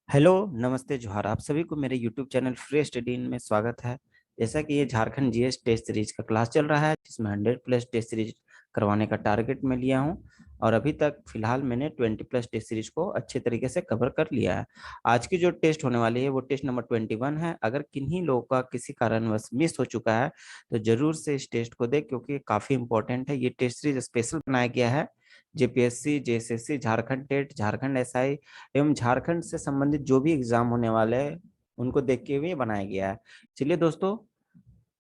Hello, नमस्ते, जोहार। आप सभी को मेरे यूट्यूब चैनल फ्री स्टडी में स्वागत है। जैसा कि ये झारखंड जीएस टेस्ट सीरीज का क्लास चल रहा है, जिसमें 100 प्लस टेस्ट सीरीज करवाने का टारगेट मैं लिया हूं और अभी तक फिलहाल मैंने 20 प्लस टेस्ट सीरीज को अच्छे तरीके से कवर कर लिया है। आज की जो टेस्ट होने वाली है वो टेस्ट नंबर 21 है। अगर किन्हीं लोगों का किसी कारणवश मिस हो चुका है तो जरूर से इस टेस्ट को दें, क्योंकि काफ़ी इंपॉर्टेंट है। ये टेस्ट सीरीज स्पेशल बनाया गया है JPSC, JSSC, Jharkhand TET, Jharkhand SI एवं झारखंड से संबंधित जो भी एग्जाम होने वाले हैं उनको देख के हुए बनाया गया है। चलिए दोस्तों,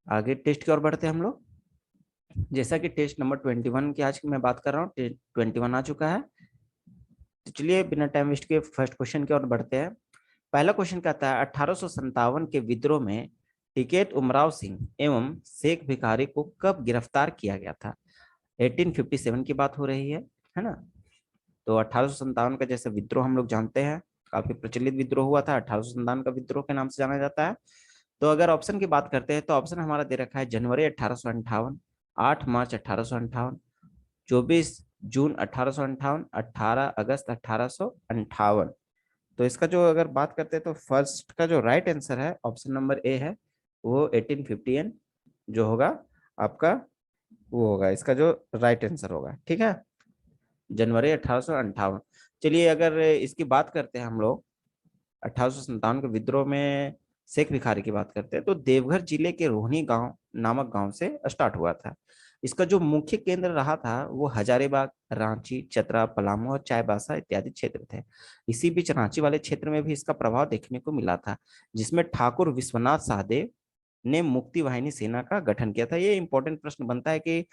आगे टेस्ट की ओर बढ़ते हैं हम लोग। जैसा कि टेस्ट नंबर 21 की आज की मैं बात कर रहा हूँ, 21 आ चुका है। तो चलिए बिना टाइम वेस्ट के फर्स्ट क्वेश्चन की ओर बढ़ते हैं। पहला क्वेश्चन कहता है, 1857 के विद्रोह में टिकैत उमराव सिंह एवं शेख भिखारी को कब गिरफ्तार किया गया था? 1857 की बात हो रही है ना। तो 1857 का जैसे विद्रोह हम लोग जानते हैं, काफी प्रचलित विद्रोह हुआ था। 1857 का विद्रोह के नाम से जाना जाता है। तो अगर ऑप्शन की बात करते हैं तो ऑप्शन हमारा दे रखा है जनवरी 1858, 8 मार्च 1858, 24 जून 1858, 18 अगस्त 1858। तो इसका जो अगर बात करते हैं तो फर्स्ट का जो राइट आंसर है ऑप्शन नंबर ए है, वो 1851 जो होगा आपका, वो होगा इसका जो राइट आंसर होगा। ठीक है, जनवरी 1858। चलिए अगर इसकी बात करते हैं हम लोग, 1857 के विद्रोह में शेख भिखारी की बात करते हैं तो देवघर जिले के रोहनी गांव नामक गांव से स्टार्ट हुआ था। इसका जो मुख्य केंद्र रहा था वो हजारीबाग, रांची, चतरा, पलामू और चाईबासा इत्यादि क्षेत्र थे। इसी बीच रांची वाले क्षेत्र में भी इसका प्रभाव देखने को मिला था, जिसमें ठाकुर विश्वनाथ सहदेव ने मुक्ति वाहिनी सेना का गठन किया था। ये इंपॉर्टेंट प्रश्न बनता है कि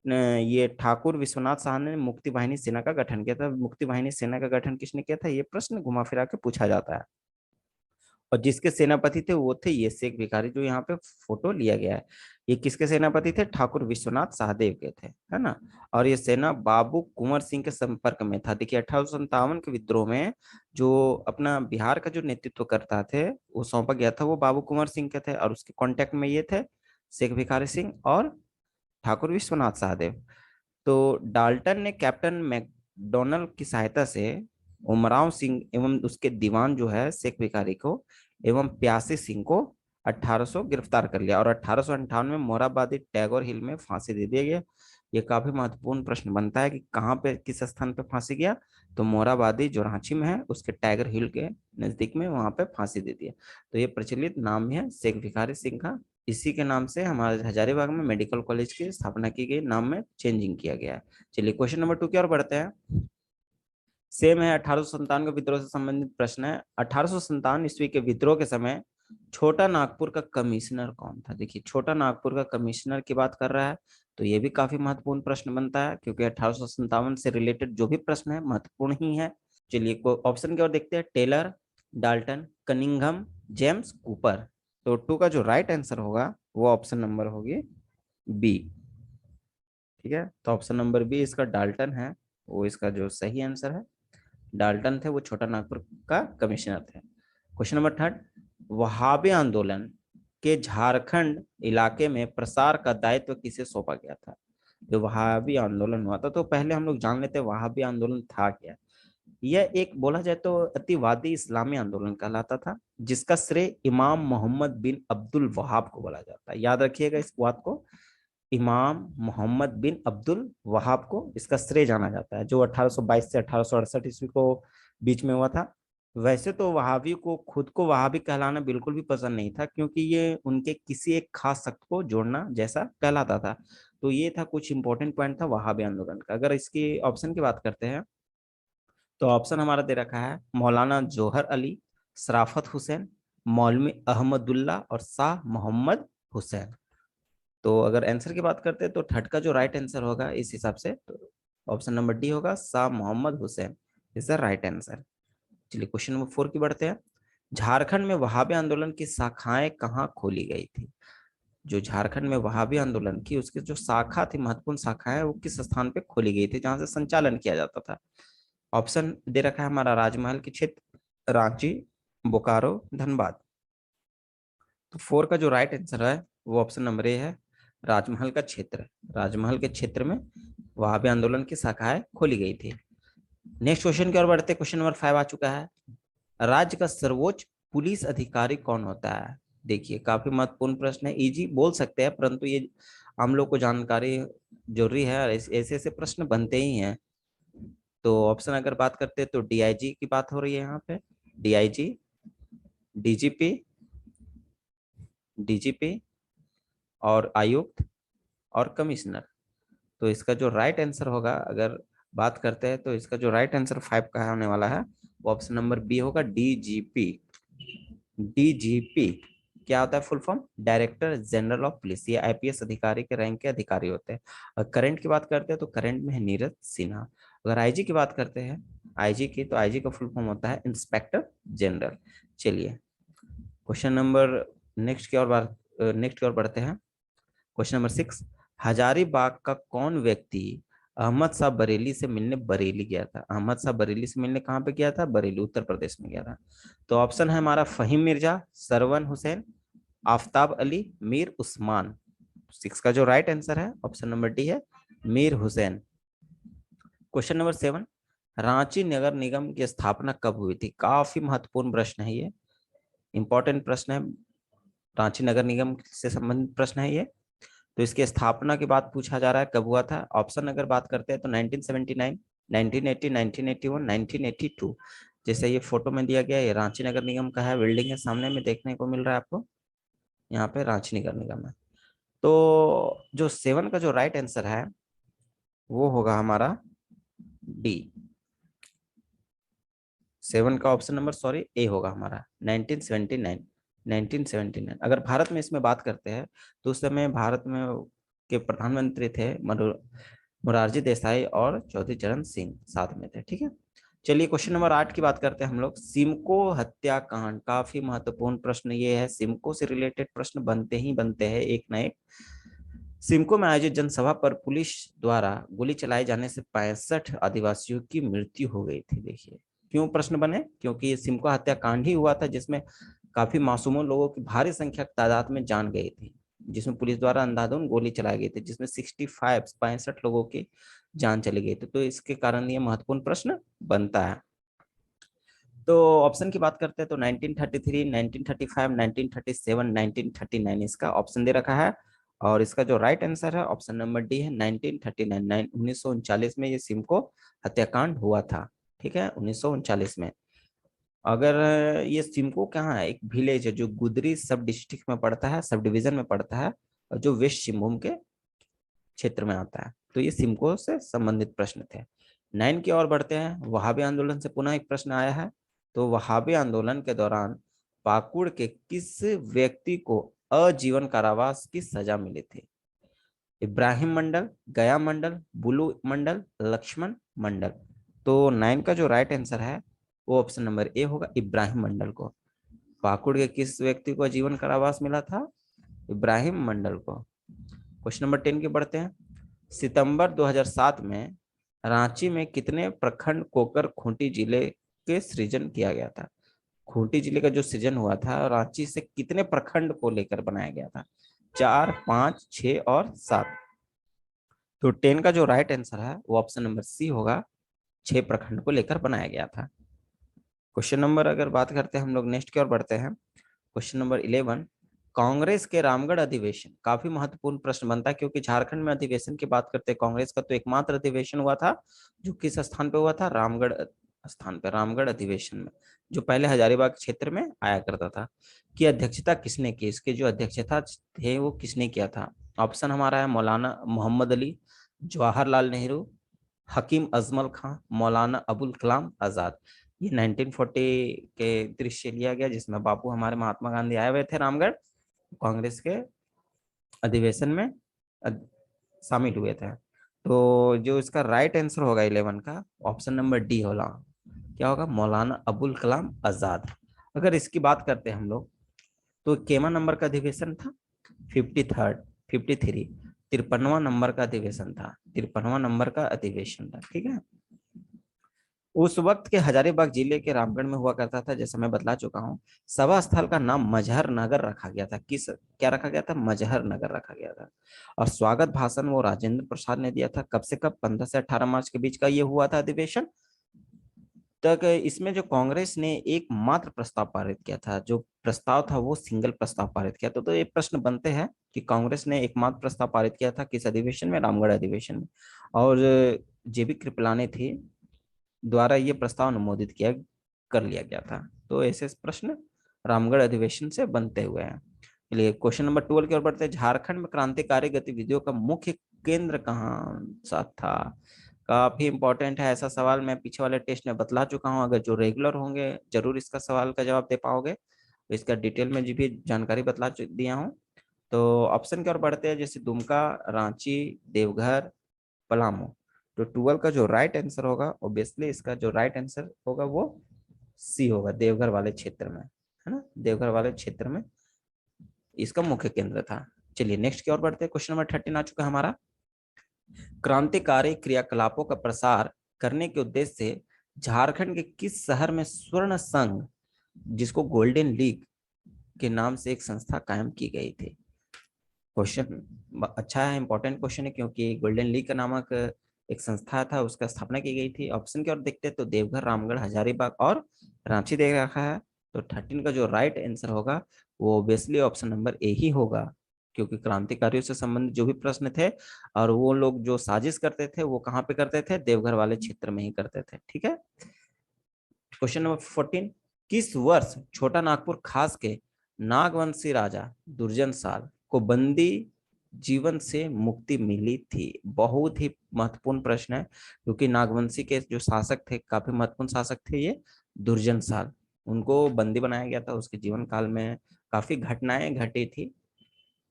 ये ठाकुर विश्वनाथ शाह ने मुक्ति वाहिनी सेना का गठन किया था। मुक्ति वाहिनी सेना का गठन किसने किया था, ये प्रश्न घुमा फिरा के पूछा जाता है। और जिसके सेनापति थे वो थे ये शेख भिखारी, जो यहाँ पे फोटो लिया गया है। ये किसके सेनापति थे? ठाकुर विश्वनाथ सहदेव के थे, है ना। और ये सेना बाबू कुंवर सिंह के संपर्क में था। देखिए 1857 के विद्रोह में जो अपना बिहार का जो नेतृत्व करता थे वो सौंपा गया था, वो बाबू कुंवर सिंह के थे। और उसके कांटेक्ट में ये थे शेख भिखारी सिंह और ठाकुर विश्वनाथ सहदेव। तो डाल्टन ने कैप्टन मैकडोनल्ड की सहायता से उमराव सिंह एवं उसके दीवान जो है शेख भिखारी को एवं प्यासी सिंह को 1800 गिरफ्तार कर लिया और 1858 में मोराबादी टैगोर हिल में फांसी दे दिया गया। ये काफी महत्वपूर्ण प्रश्न बनता है कि कहाँ पे, किस स्थान पे फांसी गया। तो मोराबादी जो रांची में है उसके टाइगर हिल के नजदीक में वहां पे फांसी दे दिया। तो ये प्रचलित नाम है शेख भिखारी सिंह का। इसी के नाम से हमारे हजारीबाग में मेडिकल कॉलेज की स्थापना की गई, नाम में चेंजिंग किया गया है। चलिए क्वेश्चन नंबर 2 की ओर बढ़ते हैं। सेम है, 1857 के विद्रोह से संबंधित प्रश्न है। 1857 ईस्वी के विद्रोह के समय छोटा नागपुर का कमिश्नर कौन था? देखिए छोटा नागपुर का कमिश्नर की बात कर रहा है, तो ये भी काफी महत्वपूर्ण प्रश्न बनता है, क्योंकि 1857 से रिलेटेड जो भी प्रश्न है महत्वपूर्ण ही है। चलिए को ऑप्शन की ओर देखते हैं। Taylor, Dalton, Cunningham, James Cooper. तो टू का जो राइट आंसर होगा वो ऑप्शन नंबर होगी बी। ठीक है, तो ऑप्शन नंबर बी इसका डाल्टन है, वो इसका जो सही आंसर है। डाल्टन थे, वो छोटा नागपुर का कमिश्नर थे। क्वेश्चन नंबर थर्ड, वहाबी आंदोलन के झारखंड इलाके में प्रसार का दायित्व किसे सौंपा गया था? जो वहाबी आंदोलन हुआ था, तो पहले हम लोग जान लेते हैं वहाबी आंदोलन था क्या। यह एक बोला जाए तो अतिवादी इस्लामी आंदोलन कहलाता था, जिसका श्रेय इमाम मोहम्मद बिन अब्दुल वहाब को बोला जाता है। याद रखिएगा इस बात को, इमाम मोहम्मद बिन अब्दुल वहाब को इसका श्रेय जाना जाता है, जो 1822 से 1868 ईस्वी को बीच में हुआ था। वैसे तो वहाबी को खुद को वहाबी कहलाना बिल्कुल भी पसंद नहीं था, क्योंकि ये उनके किसी एक खास सख्त को जोड़ना जैसा कहलाता था। तो ये था कुछ इंपॉर्टेंट पॉइंट था वहाबी आंदोलन का। अगर इसकी ऑप्शन की बात करते हैं तो ऑप्शन हमारा दे रखा है मौलाना जोहर अली, सराफत हुसैन, मौलवी अहमदुल्ला और शाह मोहम्मद हुसैन। तो अगर आंसर की बात करते हैं तो थर्ड का जो राइट आंसर होगा इस हिसाब से, तो ऑप्शन नंबर डी होगा, Shah Mohammad Hussain is the right answer. चलिए क्वेश्चन नंबर 4 की बढ़ते हैं। झारखंड में वहाबी आंदोलन की शाखाएं कहाँ खोली गई थी? जो झारखंड में वहाबी आंदोलन की उसकी जो शाखा थी, महत्वपूर्ण शाखा है, वो किस स्थान पे खोली गई थी जहां से संचालन किया जाता था? ऑप्शन दे रखा है हमारा राजमहल के क्षेत्र, रांची, बोकारो, धनबाद। तो 4 का जो राइट आंसर है वो ऑप्शन नंबर ए है, राजमहल का क्षेत्र। राजमहल के क्षेत्र में वहाबी आंदोलन की शाखाएं खोली गई थी। नेक्स्ट क्वेश्चन की ओर बढ़ते, क्वेश्चन नंबर 5 आ चुका है। राज्य का सर्वोच्च पुलिस अधिकारी कौन होता है? देखिए काफी महत्वपूर्ण प्रश्न है, इजी बोल सकते हैं परंतु ये हम लोग को जानकारी जरूरी है, ऐसे ऐसे प्रश्न बनते ही हैं। तो ऑप्शन अगर बात करते हैं तो डीआईजी की बात हो रही है यहाँ पे, डीआईजी, डीजीपी, डीजीपी और आयुक्त और कमिश्नर। तो इसका जो राइट आंसर होगा, अगर बात करते हैं तो इसका जो राइट आंसर 5 का होने वाला है वो ऑप्शन नंबर बी होगा, डीजीपी। डीजीपी क्या होता है full form? Director general of police. ये आईपीएस अधिकारी के रैंक के अधिकारी होते हैं। और करंट की बात करते हैं तो करंट में है नीरज सिन्हा। अगर आईजी की बात करते हैं, आईजी की, तो आईजी का फुल फॉर्म होता है इंस्पेक्टर जनरल। चलिए क्वेश्चन नंबर नेक्स्ट की ओर बढ़ते हैं। क्वेश्चन नंबर 6, हजारीबाग का कौन व्यक्ति अहमद शाह बरेली से मिलने बरेली गया था? अहमद शाह बरेली से मिलने कहाँ पे गया था? बरेली, उत्तर प्रदेश में गया था। तो ऑप्शन है हमारा फहीम मिर्जा, सरवन हुसैन, आफ्ताब अली, मीर उस्मान। 6 का जो राइट आंसर है ऑप्शन नंबर डी है, मीर हुसैन। क्वेश्चन नंबर 7, रांची नगर निगम की स्थापना कब हुई थी? काफी महत्वपूर्ण प्रश्न है ये, इंपॉर्टेंट प्रश्न है, रांची नगर निगम से संबंधित प्रश्न है ये। तो इसकी स्थापना की बात पूछा जा रहा है, कब हुआ था? ऑप्शन अगर बात करते हैं तो 1979, 1980, 1981, 1982। जैसे ये फोटो में दिया गया, ये रांची नगर निगम का है, बिल्डिंग है सामने में देखने को मिल रहा है आपको, यहाँ पे रांची नगर निगम है। तो जो 7 का जो राइट आंसर है वो होगा हमारा डी। 7 का ऑप्शन नंबर सॉरी ए होगा हमारा, 1979। 1979 अगर भारत में इसमें बात करते हैं तो उस समय भारत में के प्रधानमंत्री थे मोरारजी देसाई और चौधरी चरण सिंह साथ में थे, ठीक है। चलिए क्वेश्चन नंबर 8 की बात करते हैं हम लोग, सिमको हत्याकांड। काफी महत्वपूर्ण प्रश्न ये है, सिमको से रिलेटेड प्रश्न बनते ही बनते हैं एक न एक। सिमको में आयोजित जनसभा पर पुलिस द्वारा गोली चलाए जाने से 65 आदिवासियों की मृत्यु हो गई थी। देखिए क्यों प्रश्न बने, क्योंकि ये सिमको हत्याकांड ही हुआ था जिसमें काफी मासूमों लोगों की भारी संख्या तादाद में जान गई थी, जिसमें पुलिस द्वारा अंधाधुंध गोली चलाई गई थी, जिसमें 65 लोगों की जान चली गई थी। तो इसके कारण ये महत्वपूर्ण प्रश्न बनता है। तो ऑप्शन की बात करते हैं तो 1933, 1935, 1937, 1939 इसका ऑप्शन दे रखा है। और इसका जो राइट आंसर है ऑप्शन नंबर डी है, 1939। 1939 में ये सिमको हत्याकांड हुआ था, ठीक है, 1939 में। अगर ये सिमको कहाँ है, एक विलेज है जो गुदरी सब डिस्ट्रिक्ट में पड़ता है, सब डिवीजन में पड़ता है, और जो वेस्ट सिंहभूम के क्षेत्र में आता है। तो ये सिमको से संबंधित प्रश्न थे। 9 की ओर बढ़ते हैं। वहाबी आंदोलन से पुनः एक प्रश्न आया है। तो वहाबी आंदोलन के दौरान पाकुड़ के किस व्यक्ति को आजीवन कारावास की सजा मिली थी? इब्राहिम मंडल, गया मंडल, बुलू मंडल, लक्ष्मण मंडल। तो 9 का जो राइट आंसर है वो ऑप्शन नंबर ए होगा, इब्राहिम मंडल को। पाकुड़ के किस व्यक्ति को आजीवन कारावास मिला था? इब्राहिम मंडल को। क्वेश्चन नंबर 10 के बढ़ते हैं। सितंबर 2007 में रांची में कितने प्रखंड कोकर खूंटी जिले के सृजन किया गया था? खूंटी जिले का जो सृजन हुआ था रांची से कितने प्रखंड को लेकर बनाया गया था? 4, 5, 6 और 7। तो 10 का जो राइट आंसर है वो ऑप्शन नंबर सी होगा, 6 प्रखंड को लेकर बनाया गया था। क्वेश्चन नंबर अगर बात करते हैं हम लोग नेक्स्ट की ओर बढ़ते हैं। क्वेश्चन नंबर 11, कांग्रेस के रामगढ़ अधिवेशन। काफी महत्वपूर्ण प्रश्न बनता है क्योंकि झारखंड में अधिवेशन की बात करते हैं कांग्रेस का, तो एकमात्र अधिवेशन हुआ था जो किस स्थान पे हुआ था? रामगढ़ स्थान पे, रामगढ़ अधिवेशन में, जो पहले हजारीबाग क्षेत्र में आया करता था। की अध्यक्षता किसने की? इसके जो अध्यक्षता थे वो किसने किया था? ऑप्शन हमारा है मौलाना मोहम्मद अली, जवाहरलाल नेहरू, हकीम अजमल खां, मौलाना अबुल कलाम आजाद। ये 1940 के दृश्य लिया गया जिसमें बापू हमारे महात्मा गांधी आए हुए थे रामगढ़, कांग्रेस के अधिवेशन में शामिल हुए थे। तो जो इसका राइट आंसर होगा 11 का ऑप्शन नंबर डी होगा, क्या होगा? मौलाना अबुल कलाम आजाद। अगर इसकी बात करते हैं हम लोग तो केमा नंबर का अधिवेशन था? 53rd, 53, 53वां नंबर का अधिवेशन था, 53वां नंबर का अधिवेशन था, ठीक है। उस वक्त के हजारीबाग जिले के रामगढ़ में हुआ करता था, जैसा मैं बतला चुका हूँ। सभा स्थल का नाम मजहर नगर रखा गया था। किस क्या रखा गया था? मजहर नगर रखा गया था। और स्वागत भाषण वो राजेंद्र प्रसाद ने दिया था। कब से कब? 15 से 18 मार्च के बीच का ये हुआ था अधिवेशन। तक इसमें जो कांग्रेस ने एकमात्र प्रस्ताव पारित किया था, जो प्रस्ताव था वो सिंगल प्रस्ताव पारित किया था। तो ये प्रश्न बनते हैं कि कांग्रेस ने एकमात्र प्रस्ताव पारित किया था किस अधिवेशन में? रामगढ़ अधिवेशन में। और जेबी कृपलानी थे द्वारा ये प्रस्ताव अनुमोदित किया कर लिया गया था। तो ऐसे प्रश्न रामगढ़ अधिवेशन से बनते हुए हैं। चलिए क्वेश्चन नंबर 12 की ओर बढ़ते हैं। झारखंड में क्रांतिकारी गतिविधियों का मुख्य केंद्र कहाँ सा था? काफी इंपॉर्टेंट है ऐसा सवाल, मैं पीछे वाले टेस्ट में बतला चुका हूँ। अगर जो रेगुलर होंगे जरूर इसका सवाल का जवाब दे पाओगे। तो इसका डिटेल में जो भी जानकारी दिया हूँ। तो ऑप्शन की ओर बढ़ते हैं, जैसे दुमका, रांची, देवघर, पलामू। तो 12 का जो राइट आंसर होगा, ऑब्वियसली इसका जो राइट आंसर होगा वो सी होगा, देवघर वाले क्षेत्र में, है ना, देवघर वाले क्षेत्र में इसका मुख्य केंद्र था। चलिए नेक्स्ट की ओर बढ़ते हैं। क्वेश्चन नंबर 13 आ चुका है हमारा। क्रांतिकारी क्रियाकलापों का प्रसार करने के उद्देश्य से झारखंड के किस शहर में स्वर्ण संघ, जिसको गोल्डन लीग के नाम से एक संस्था कायम की गई थी? क्वेश्चन अच्छा है, इंपॉर्टेंट क्वेश्चन है, क्योंकि गोल्डन लीग का नामक एक संस्था था, उसका स्थापना की गई थी। ऑप्शन की ओर देखते हैं तो देवघर, रामगढ़, हजारीबाग और रांची दे रखा है। तो 13 का जो राइट आंसर होगा वो ऑब्वियसली ऑप्शन नंबर ए ही होगा, क्योंकि क्रांतिकारियों से संबंधित जो भी प्रश्न थे और वो लोग जो साजिश करते थे वो कहाँ पे करते थे? देवघर वाले क्षेत्र में ही करते थे। ठीक है। क्वेश्चन नंबर 14, किस वर्ष छोटा नागपुर खास के नागवंशी राजा दुर्जन साल को बंदी जीवन से मुक्ति मिली थी? बहुत ही महत्वपूर्ण प्रश्न है, क्योंकि नागवंशी के जो शासक थे काफी महत्वपूर्ण शासक थे ये दुर्जन साल। उनको बंदी बनाया गया था। उसके जीवन काल में काफी घटनाएं घटी थी,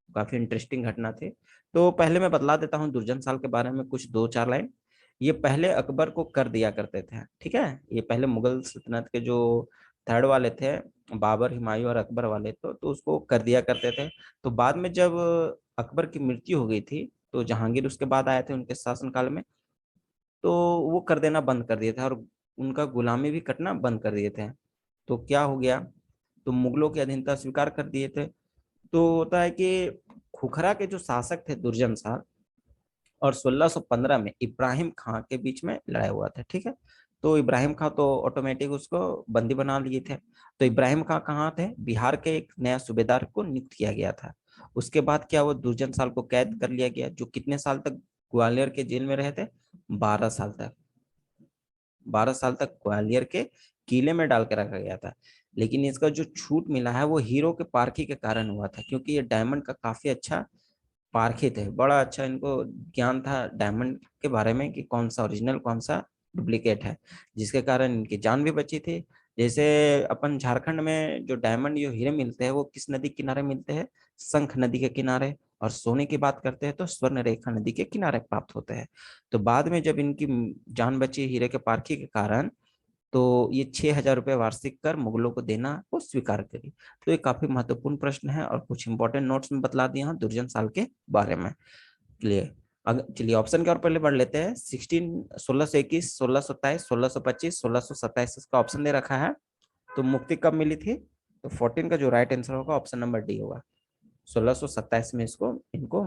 काफी इंटरेस्टिंग घटना थी। तो पहले मैं बतला देता हूँ दुर्जन साल के बारे में कुछ 2-4 लाइन। ये पहले अकबर को कर दिया करते थे, ठीक है। ये पहले मुगल सल्तनत के जो थर्ड वाले थे, बाबर, हुमायूं और अकबर वाले, तो उसको कर दिया करते थे। तो बाद में जब अकबर की मृत्यु हो गई थी, तो जहांगीर उसके बाद आए थे उनके शासनकाल में, तो वो कर देना बंद कर दिए थे और उनका गुलामी भी कटना बंद कर दिए थे। तो क्या हो गया? तो मुगलों की अधीनता स्वीकार कर दिए थे। तो होता है कि खुखरा के जो शासक थे दुर्जन शाह, और 1615 में इब्राहिम खां के बीच में लड़ाई हुआ था, ठीक है। तो इब्राहिम खां तो ऑटोमेटिक उसको बंदी बना लिए थे। तो इब्राहिम खां कहाँ थे? बिहार के एक नया सूबेदार को नियुक्त किया गया था। उसके बाद क्या हुआ? दुर्जन साल को कैद कर लिया गया, जो कितने साल तक ग्वालियर के जेल में रहे थे? 12 साल तक। 12 साल तक ग्वालियर के किले में डाल के रखा गया था। लेकिन इसका जो छूट मिला है वो हीरो के पारखी के कारण हुआ था, क्योंकि ये डायमंड का काफी अच्छा पारखे थे। बड़ा अच्छा इनको ज्ञान था डायमंड के बारे में कि कौन सा ओरिजिनल कौन सा डुप्लीकेट है, जिसके कारण इनकी जान भी बची थी। जैसे अपन झारखंड में जो डायमंड, जो हीरे मिलते हैं वो किस नदी के किनारे मिलते हैं? शंख नदी के किनारे। और सोने की बात करते हैं तो स्वर्ण रेखा नदी के किनारे प्राप्त होते हैं। तो बाद में जब इनकी जान बची हीरे के पारखी के कारण, तो ये 6,000 रुपये वार्षिक कर मुगलों को देना को स्वीकार करी। तो ये काफी महत्वपूर्ण प्रश्न है और कुछ इंपॉर्टेंट नोट्स में बतला दिया हूँ दुर्जन साल के बारे में। चलिए चलिए ऑप्शन के और पहले बढ़ लेते हैं। 1621, 1627, 1625, 1627 इसका ऑप्शन दे रखा है। तो मुक्ति कब मिली थी? तो 14 का जो राइट आंसर होगा ऑप्शन नंबर डी होगा। 1627 में इसको इनको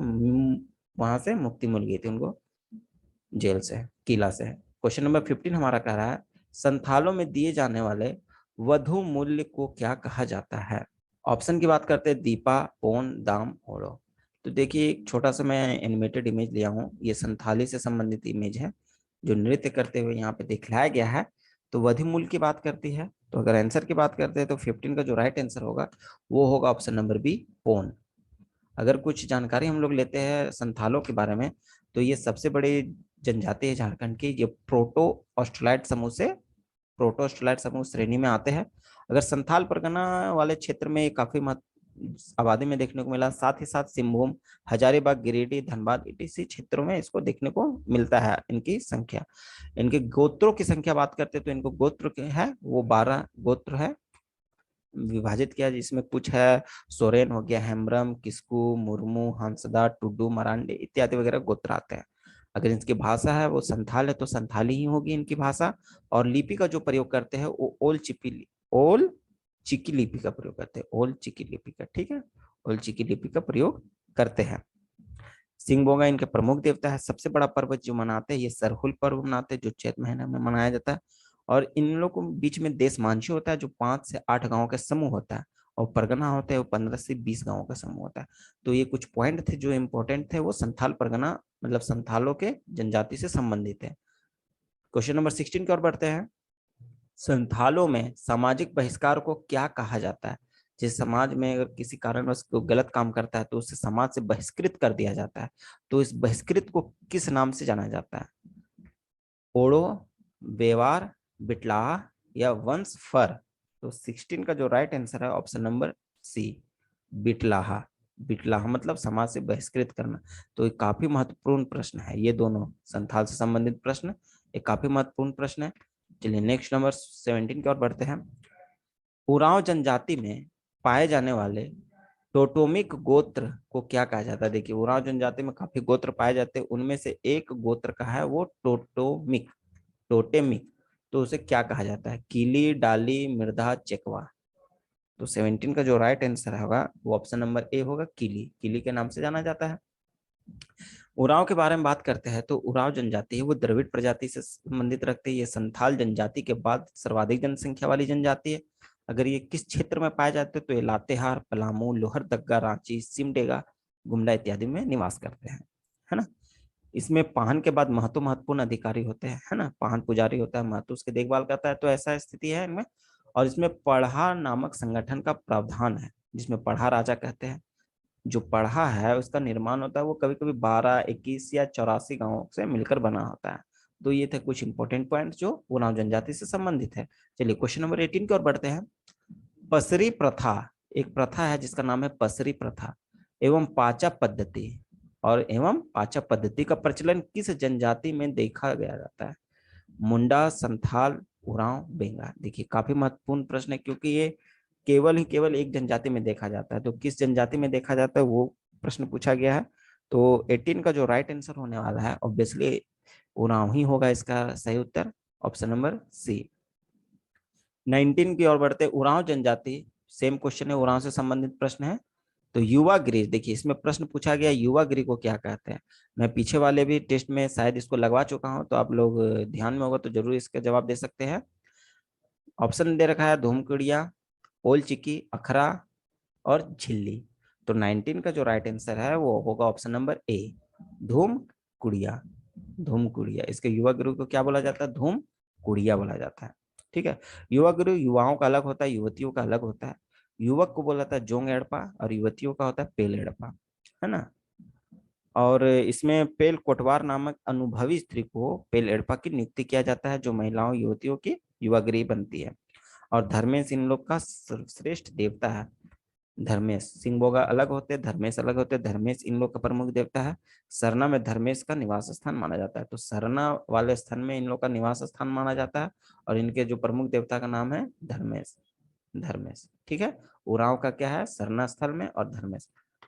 वहां से मुक्ति मिल गई थी उनको, जेल से, किला से। क्वेश्चन नंबर 15 हमारा कह रहा है, संथालों में दिए जाने वाले वधु मूल्य को क्या कहा जाता है? ऑप्शन की बात करते हैं, दीपा, पोन, दाम, ओरो। तो देखिए एक छोटा सा मैं एनिमेटेड इमेज लिया हूँ, ये संथाली से संबंधित इमेज है जो नृत्य करते हुए यहाँ पे दिखलाया गया है। तो वधु मूल्य की बात करती है। तो अगर आंसर की बात करते हैं तो 15 का जो राइट आंसर होगा वो होगा ऑप्शन नंबर बी, पोन। अगर कुछ जानकारी हम लोग लेते हैं संथालों के बारे में, तो ये सबसे बड़ी जनजाति है झारखंड की। ये प्रोटो ऑस्ट्रेलाइट समूह श्रेणी में आते हैं। अगर संथाल परगना वाले क्षेत्र में काफी आबादी में देखने को मिला, साथ ही साथ सिंहभूम, हजारीबाग, गिरिडीह, धनबाद इसी क्षेत्रों में इसको देखने को मिलता है। इनकी संख्या, इनके गोत्रों की संख्या बात करते हैं तो इनको गोत्र है वो 12 गोत्र है विभाजित किया, जिसमें कुछ है सोरेन हो गया, हेम्ब्रम, किस्कू, मुर्मू, हंसदा, टुडू, मरांडी इत्यादि वगैरह गोत्र आते हैं। अगर इनकी भाषा है वो संथाल है तो संथाली ही होगी इनकी भाषा। और लिपि का जो प्रयोग करते हैं वो ओल चिकी लिपि का प्रयोग करते हैं, ओल चिकी लिपि का, ठीक है, ओल चिकी लिपि का प्रयोग करते हैं। सिंहबोगा इनके प्रमुख देवता है। सबसे बड़ा पर्व जो मनाते हैं ये सरहुल पर्व मनाते हैं, जो चैत महीने में मनाया जाता है। और इन लोगों के बीच में देशमांझी होता है जो 5 से 8 गांव का समूह होता है, और परगना होते हैं वो 15 से 20 गांवों का समूह होता है। तो ये कुछ पॉइंट थे जो इंपॉर्टेंट थे, वो संथाल परगना मतलब संथालों के जनजाति से संबंधित है। क्वेश्चन नंबर 16 की ओर बढ़ते हैं। संथालों में सामाजिक बहिष्कार को क्या कहा जाता है? जिस समाज में अगर किसी कारणवश कोई गलत काम करता है तो उसे समाज से बहिष्कृत कर दिया जाता है, तो इस बहिष्कृत को किस नाम से जाना जाता है? ओड़ो, बेवार, बिटलाहा या वंश फर? तो 16 का जो राइट आंसर है ऑप्शन नंबर सी, बिटलाहा। बिटलाहा मतलब समाज से बहिष्कृत करना। तो ये काफी महत्वपूर्ण प्रश्न है, ये दोनों संथाल से संबंधित प्रश्न, ये काफी महत्वपूर्ण प्रश्न है। चलिए नेक्स्ट नंबर 17 की ओर बढ़ते हैं। उरांव जनजाति में पाए जाने वाले टोटोमिक गोत्र को क्या कहा जाता है? देखिए उरांव जनजाति में काफी गोत्र पाए जाते हैं, उनमें से एक गोत्र का है वो टोटोमिक, टोटेमिक। तो उसे क्या कहा जाता है? कीली, डाली, मृदा, चेकवा? तो 17 का जो राइट आंसर होगा वो ऑप्शन नंबर ए होगा, कीली। कीली के नाम से जाना जाता है। उरांव के बारे में बात करते हैं तो उरांव जनजाति है वो द्रविड़ प्रजाति से संबंधित रखते हैं। ये संथाल जनजाति के बाद सर्वाधिक जनसंख्या वाली जनजाति है। अगर ये किस क्षेत्र में पाए जाते हैं तो ये लातेहार, पलामू, लोहरदग्गा, रांची, सिमडेगा, गुमला इत्यादि में निवास करते हैं, है ना। इसमें पाहन के बाद महतो महत्वपूर्ण अधिकारी होते हैं, है ना। पाहन पुजारी होता है, महतो उसकी देखभाल करता है, तो ऐसा स्थिति है इनमें। और इसमें पढ़ा नामक संगठन का प्रावधान है, जिसमें पढ़ा राजा कहते हैं। जो पढ़ा है उसका निर्माण होता है वो कभी कभी 12, 21 या 84 गांवों से मिलकर बना होता है। तो ये थे कुछ इंपॉर्टेंट पॉइंट जो उरांव जनजाति से संबंधित है। चलिए क्वेश्चन नंबर 18 की ओर बढ़ते हैं। पसरी प्रथा, एक प्रथा है जिसका नाम है पसरी प्रथा, एवं पाचा पद्धति, और एवं पाचा पद्धति का प्रचलन किस जनजाति में देखा गया जाता है? मुंडा, संथाल, उरांव, बेंगा? देखिए काफी महत्वपूर्ण प्रश्न है, क्योंकि ये केवल ही केवल एक जनजाति में देखा जाता है। तो किस जनजाति में देखा जाता है वो प्रश्न पूछा गया है। तो 18 का जो राइट आंसर होने वाला है ऑब्वियसली उरांव ही होगा इसका सही उत्तर, ऑप्शन नंबर सी। 19 की ओर बढ़ते, उरांव जनजाति, सेम क्वेश्चन है, उरांव से संबंधित प्रश्न है। तो युवा गृह, देखिए इसमें प्रश्न पूछा गया युवा गृह को क्या कहते हैं? मैं पीछे वाले भी टेस्ट में शायद इसको लगवा चुका हूं, तो आप लोग ध्यान में होगा तो जरूर इसका जवाब दे सकते हैं। ऑप्शन दे रखा है धूमकुड़िया, ओल चिकी, अखरा और झिल्ली। तो 19 का जो राइट आंसर है वो होगा ऑप्शन नंबर ए, धूम कुड़िया। धूम कुड़िया, इसके युवा गुरु को क्या बोला जाता है? धूम कुड़िया बोला जाता है। ठीक है। युवा गुरु युवाओं का अलग होता है, युवतियों का अलग होता है। युवक को बोला जाता है जोंग एड़पा, और युवतियों का होता है पेल एड़पा, है ना। और इसमें पेल कोटवार नामक अनुभवी स्त्री को पेल एड़पा की नियुक्ति किया जाता है, जो महिलाओं युवतियों की युवागृह बनती है। और धर्मेश इन लोग का श्रेष्ठ देवता है। धर्मेश, सिंहबोगा अलग होते हैं, धर्मेश अलग होते हैं। धर्मेश इन लोग का प्रमुख देवता है। सरना में धर्मेश का निवास स्थान माना जाता है, तो सरना वाले स्थान में इन लोग का निवास स्थान माना जाता है। और इनके जो प्रमुख देवता का नाम है धर्मेश, धर्मेश। ठीक है। उरांव का क्या है? सरना स्थल में और धर्मेश।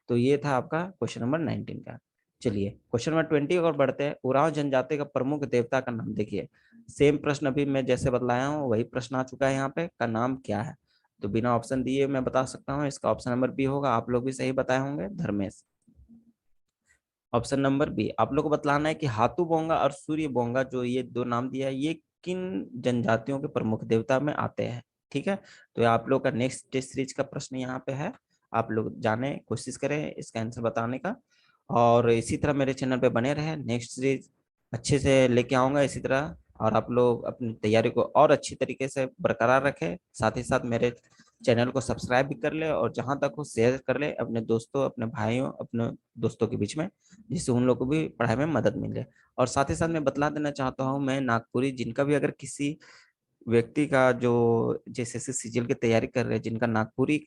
तो ये था आपका क्वेश्चन नंबर 19 का। चलिए क्वेश्चन नंबर 20 और बढ़ते हैं। उरांव जनजाति का प्रमुख देवता का नाम, देखिए सेम प्रश्न अभी मैं जैसे बतलाया हूँ वही प्रश्न आ चुका है यहाँ पे, का नाम क्या है? तो बिना ऑप्शन दिए मैं बता सकता हूँ, इसका ऑप्शन नंबर बी होगा। आप लोग भी सही बताए होंगे, धर्मेश। Option number B. आप लोग को बतलाना है कि हाथू बोंगा और सूर्य बोंगा, जो ये दो नाम दिया है, ये किन जनजातियों के प्रमुख देवता में आते हैं? ठीक है। तो आप लोग का नेक्स्ट टेस्ट सीरीज का प्रश्न यहाँ पे है, आप लोग जाने कोशिश करें इसका आंसर बताने का। और इसी तरह मेरे चैनल पे बने रहे, नेक्स्ट सीरीज अच्छे से लेके आऊंगा इसी तरह। और आप लोग अपनी तैयारी को और अच्छी तरीके से बरकरार रखें, साथ ही साथ मेरे चैनल को सब्सक्राइब भी कर ले, और जहां तक हो शेयर कर ले अपने दोस्तों, अपने भाइयों, अपने दोस्तों के बीच में, जिससे उन लोग को भी पढ़ाई में मदद मिले। और साथ ही साथ मैं बतला देना चाहता हूँ, मैं नागपुरी, जिनका भी अगर किसी व्यक्ति का जो जैसे सीजीएल की तैयारी कर रहे हैं, जिनका नागपुरी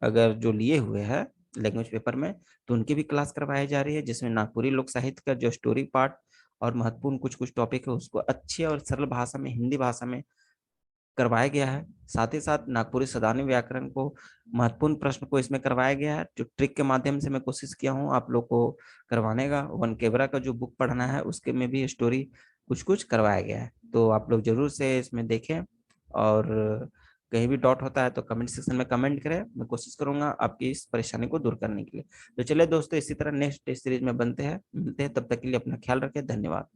अगर जो लिए हुए हैं लैंग्वेज पेपर में, तो उनकी भी क्लास करवाई जा रही है, जिसमें नागपुरी लोक साहित्य का जो स्टोरी पार्ट और महत्वपूर्ण कुछ कुछ टॉपिक है उसको अच्छी और सरल भाषा में, हिंदी भाषा में करवाया गया है। साथ ही साथ नागपुरी सदानी व्याकरण को महत्वपूर्ण प्रश्न को इसमें करवाया गया है, जो ट्रिक के माध्यम से मैं कोशिश किया हूँ आप लोग को करवाने का। वन केवरा का जो बुक पढ़ना है उसके में भी स्टोरी कुछ कुछ करवाया गया है, तो आप लोग जरूर से इसमें देखें। और कहीं भी डाउट होता है तो कमेंट सेक्शन में कमेंट करें, मैं कोशिश करूंगा आपकी इस परेशानी को दूर करने के लिए। तो चलिए दोस्तों, इसी तरह नेक्स्ट टेस्ट सीरीज में बनते हैं, मिलते हैं, तब तक के लिए अपना ख्याल रखें, धन्यवाद।